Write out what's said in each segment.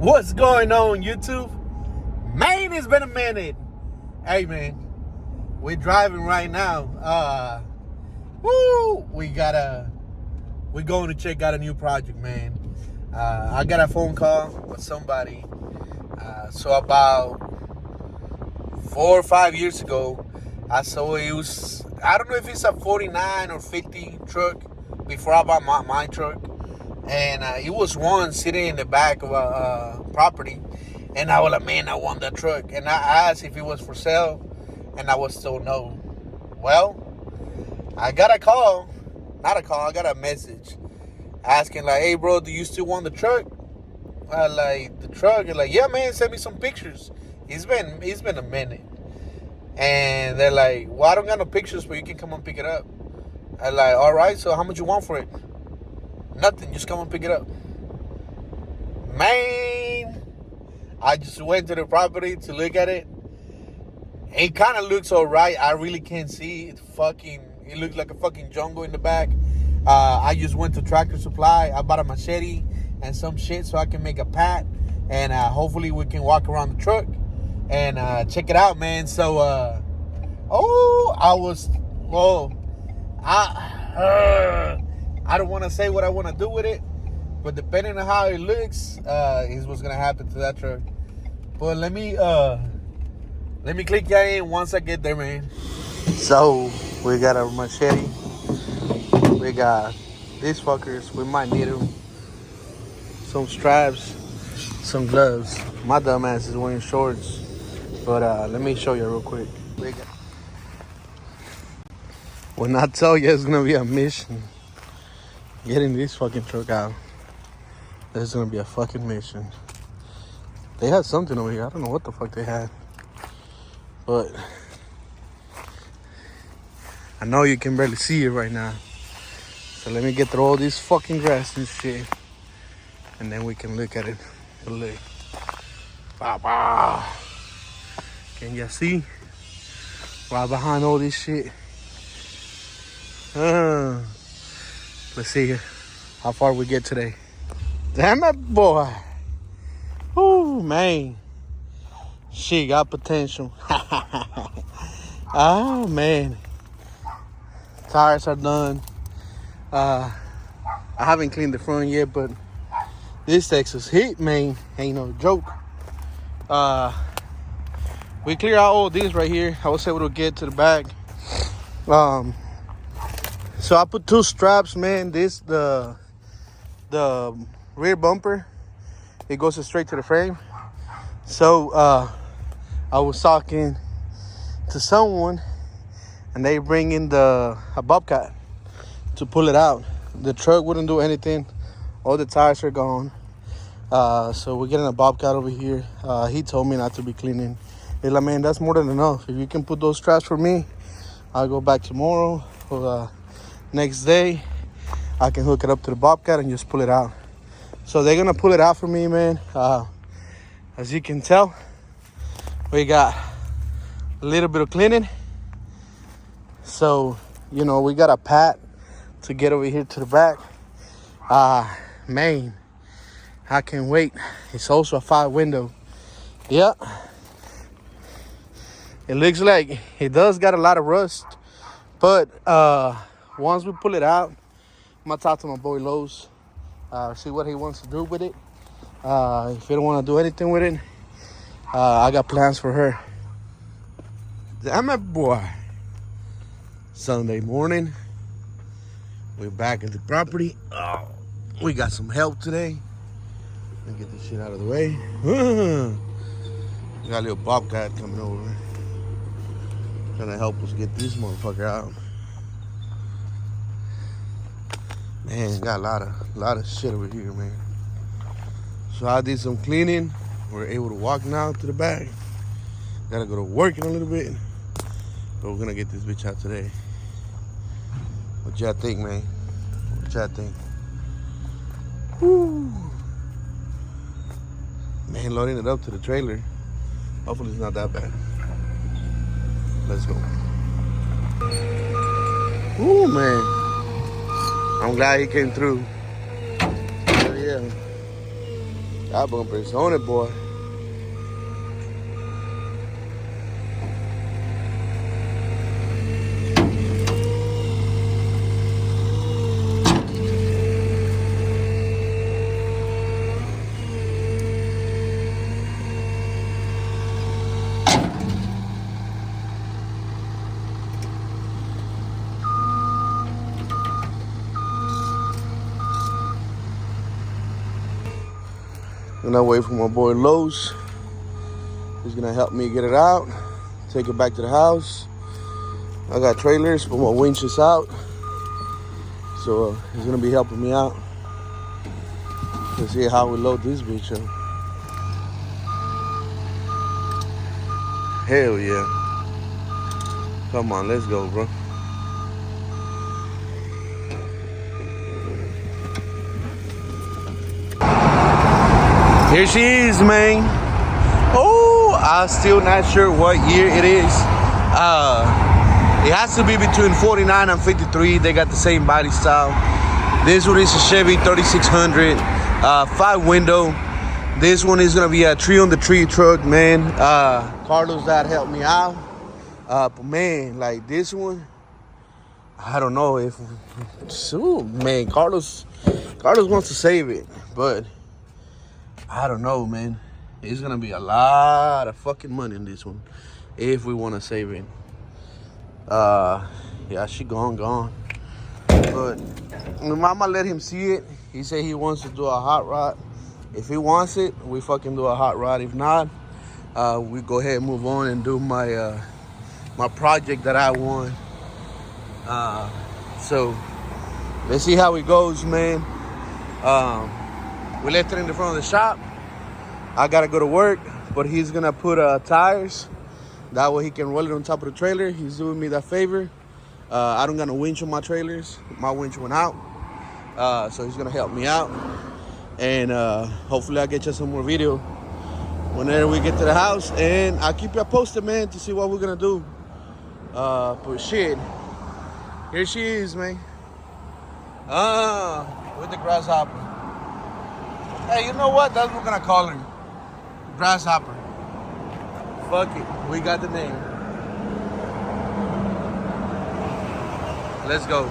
What's going on, YouTube? Man, it's been a minute. Hey, man, we're driving right now. We're going to check out a new project, man. I got a phone call with somebody. So about 4 or 5 years ago, I saw it was, I don't know if it's a 49 or 50 truck before I bought my truck. And it was one sitting in the back of a property. And I was like, man, I want that truck. And I asked if it was for sale. And I was told no. Well, I got a call. Not a call, I got a message. Asking like, hey, bro, do you still want the truck? I like, the truck? And like, yeah, man, send me some pictures. It's been a minute. And they're like, well, I don't got no pictures, but you can come and pick it up. I like, all right, so how much you want for it? Nothing, just come and pick it up. Man, I just went to the property to look at it. It kind of looks all right. I really can't see. It looks like a fucking jungle in the back. I just went to Tractor Supply. I bought a machete and some shit so I can make a pat. And hopefully we can walk around the truck and check it out, man. So, I don't want to say what I want to do with it, but depending on how it looks, is what's gonna happen to that truck. But let me click ya in once I get there, man. So we got a machete. We got these fuckers. We might need them. Some straps, some gloves. My dumb ass is wearing shorts, but let me show you real quick. When I tell you it's gonna be a mission. Getting this fucking truck out. There's gonna be a fucking mission. They had something over here. I don't know what the fuck they had. But I know you can barely see it right now. So let me get through all this fucking grass and shit. And then we can look at it. Look. Bah. Can you see? Right behind all this shit. Let's see how far we get today. Damn it, boy. Oh, man. She got potential. Oh, man. Tires are done. I haven't cleaned the front yet, but this Texas heat, man, ain't no joke. We clear out all these right here. I was able to get to the back. So I put 2 straps, man. This, the rear bumper, it goes straight to the frame. So I was talking to someone, and they bring in a Bobcat to pull it out. The truck wouldn't do anything. All the tires are gone. So we're getting a Bobcat over here. He told me not to be cleaning. He's like, man, that's more than enough. If you can put those straps for me, I'll go back tomorrow or next day. I can hook it up to the Bobcat and just pull it out. So they're gonna pull it out for me, man. As you can tell, we got a little bit of cleaning. So, you know, we got a pat to get over here to the back. Man, I can't wait. It's also a 5 window. Yeah. It looks like it does got a lot of rust, but once we pull it out, I'm gonna talk to my boy Lowe's, see what he wants to do with it. If he don't want to do anything with it, I got plans for her. Damn it, boy. Sunday morning, we're back at the property. Oh, we got some help today. Let me get this shit out of the way. We got a little Bobcat coming over, trying to help us get this motherfucker out. Man, got a lot of shit over here, man. So I did some cleaning. We're able to walk now to the back. Gotta go to work in a little bit, but we're gonna get this bitch out today. What y'all think, man? What y'all think? Woo. Man, loading it up to the trailer. Hopefully it's not that bad. Let's go. Ooh, man. I'm glad he came through. Hell yeah. That bumper is on it, boy. I'm gonna wait for my boy Lowe's. He's gonna help me get it out, take it back to the house. I got trailers, but my winch is out. So he's gonna be helping me out. Let's see how we load this bitch up. Hell yeah. Come on, let's go, bro. Here she is, man. Oh, I'm still not sure what year it is. It has to be between 49 and 53. They got the same body style. This one is a Chevy 3600, 5-window. This one is gonna be a tree on the tree truck, man. Carlos that helped me out. But man, like this one, I don't know if, man, Carlos wants to save it, but I don't know, man. It's gonna be a lot of fucking money in this one if we want to save it. Yeah, she gone. But Mama let him see it. He said he wants to do a hot rod. If he wants it, we fucking do a hot rod. If not, we go ahead and move on and do my my project that I want. So let's see how it goes, man. We left it in the front of the shop. I gotta go to work, but he's gonna put tires. That way he can roll it on top of the trailer. He's doing me that favor. I don't got no winch on my trailers. My winch went out. So he's gonna help me out. And hopefully I'll get you some more video whenever we get to the house. And I'll keep you posted, man, to see what we're gonna do. But shit, here she is, man. With the grasshopper. Hey, you know what? That's what we're gonna call her. Grasshopper. Fuck it. We got the name. Let's go.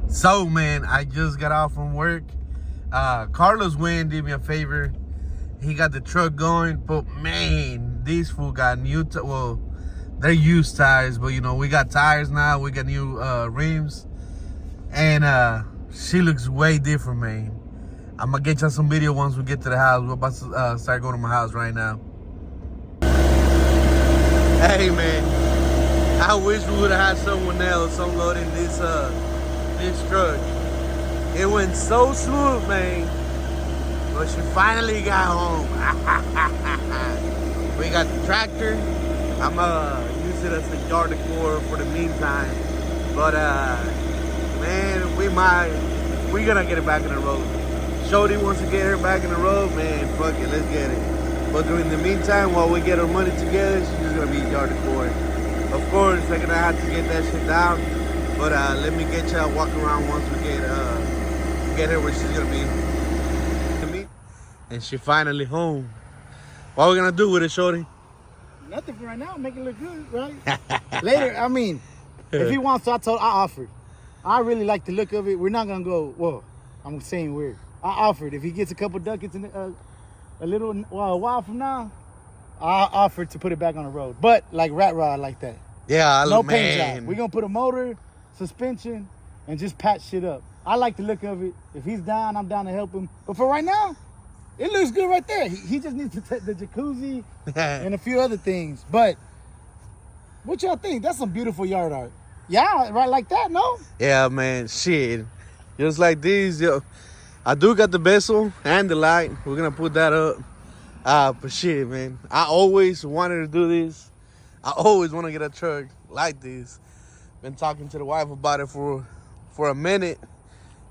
So, man, I just got off from work. Carlos Wynn did me a favor. He got the truck going, but man, this fool got new, well, they're used tires, but you know, we got tires now. We got new rims. And she looks way different, man. I'm gonna get you some video once we get to the house. We're about to start going to my house right now. Hey, man, I wish we would have had someone else unloading this truck. It went so smooth, man. But she finally got home. We got the tractor. I'm gonna use it as a yard decor for the meantime. But man, we're gonna get it back in the road. Shorty wants to get her back in the road, man. Fuck it, let's get it. But during the meantime, while we get our money together, she's just gonna be yard decor. Of course, they're gonna have to get that shit down. But let me get y'all walk around once we get her where she's gonna be. And she finally home. What are we gonna do with it, Shorty? Nothing for right now. Make it look good, right? Later, I mean, if he wants to, I offered. I really like the look of it. We're not gonna go. Well, I'm saying weird. I offered. If he gets a couple ducats in a while from now, I offered to put it back on the road. But like rat rod like that. Yeah, no paint job. We're gonna put a motor, suspension, and just patch shit up. I like the look of it. If he's down, I'm down to help him. But for right now, it looks good right there. He just needs to take the jacuzzi and a few other things. But what y'all think? That's some beautiful yard art. Yeah, right like that, no? Yeah, man, shit. Just like these, yo. I do got the bezel and the light. We're gonna put that up. But shit, man. I always wanted to do this. I always want to get a truck like this. Been talking to the wife about it for a minute.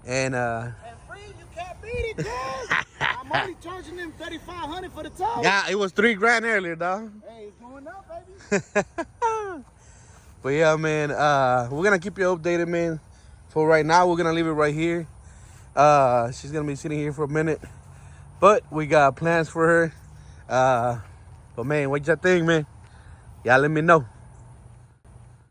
And free, you can't beat it, guys. I'm only charging them $3,500 for the tow. yeah, it was $3,000 earlier, dog. Hey, it's going up, baby. But yeah, man, we're gonna keep you updated, man. For right now, we're gonna leave it right here. She's gonna be sitting here for a minute. But we got plans for her. But man, what y'all think, man? Y'all let me know.